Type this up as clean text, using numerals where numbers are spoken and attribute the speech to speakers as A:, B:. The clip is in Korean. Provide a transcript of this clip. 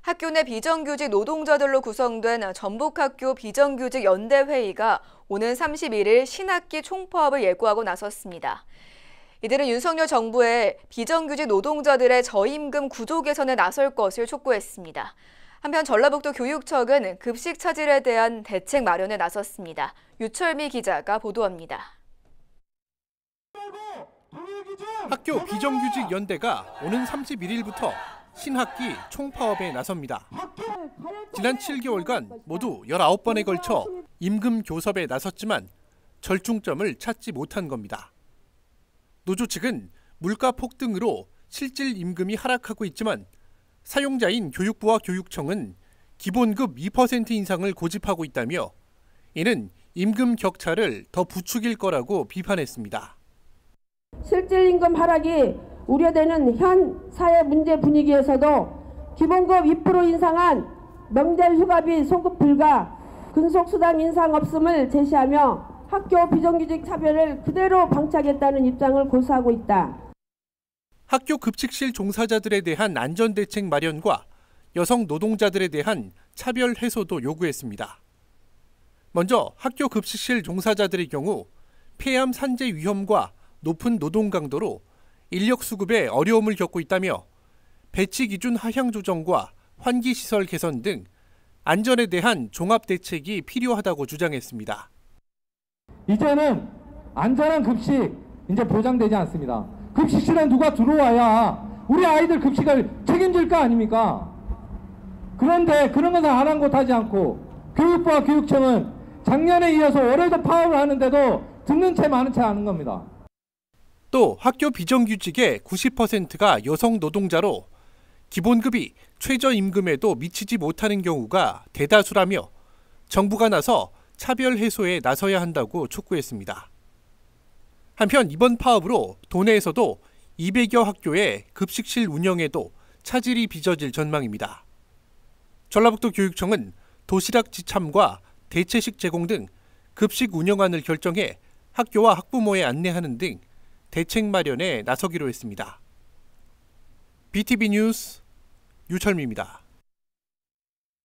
A: 학교 내 비정규직 노동자들로 구성된 전북학교 비정규직 연대회의가 오는 31일 신학기 총파업을 예고하고 나섰습니다. 이들은 윤석열 정부의 비정규직 노동자들의 저임금 구조 개선에 나설 것을 촉구했습니다. 한편 전라북도 교육청은 급식 차질에 대한 대책 마련에 나섰습니다. 유철미 기자가 보도합니다.
B: 학교 비정규직 연대가 오는 31일부터 신학기 총파업에 나섭니다. 지난 7개월간 모두 19번에 걸쳐 임금 교섭에 나섰지만 절충점을 찾지 못한 겁니다. 노조 측은 물가 폭등으로 실질 임금이 하락하고 있지만 사용자인 교육부와 교육청은 기본급 2% 인상을 고집하고 있다며 이는 임금 격차를 더 부추길 거라고 비판했습니다.
C: 실질 임금 하락이 우려되는 현 사회 문제 분위기에서도 기본급 2% 인상안 명절 휴가비 소급 불가, 근속수당 인상 없음을 제시하며 학교 비정규직 차별을 그대로 방치하겠다는 입장을 고수하고 있다.
B: 학교 급식실 종사자들에 대한 안전대책 마련과 여성 노동자들에 대한 차별 해소도 요구했습니다. 먼저 학교 급식실 종사자들의 경우 폐암 산재 위험과 높은 노동 강도로 인력 수급에 어려움을 겪고 있다며 배치 기준 하향 조정과 환기 시설 개선 등 안전에 대한 종합 대책이 필요하다고 주장했습니다.
D: 이제는 안전한 급식 이제 보장되지 않습니다. 급식실에 누가 들어와야 우리 아이들 급식을 책임질 거 아닙니까? 그런데 그런 것을 아랑곳하지 않고 교육부와 교육청은 작년에 이어서 올해도 파업을 하는데도 듣는 채 많은 채 하는 겁니다.
B: 또 학교 비정규직의 90%가 여성 노동자로 기본급이 최저임금에도 미치지 못하는 경우가 대다수라며 정부가 나서 차별 해소에 나서야 한다고 촉구했습니다. 한편 이번 파업으로 도내에서도 200여 학교의 급식실 운영에도 차질이 빚어질 전망입니다. 전라북도 교육청은 도시락 지참과 대체식 제공 등 급식 운영안을 결정해 학교와 학부모에 안내하는 등 대책 마련에 나서기로 했습니다. BTV 뉴스 유철미입니다.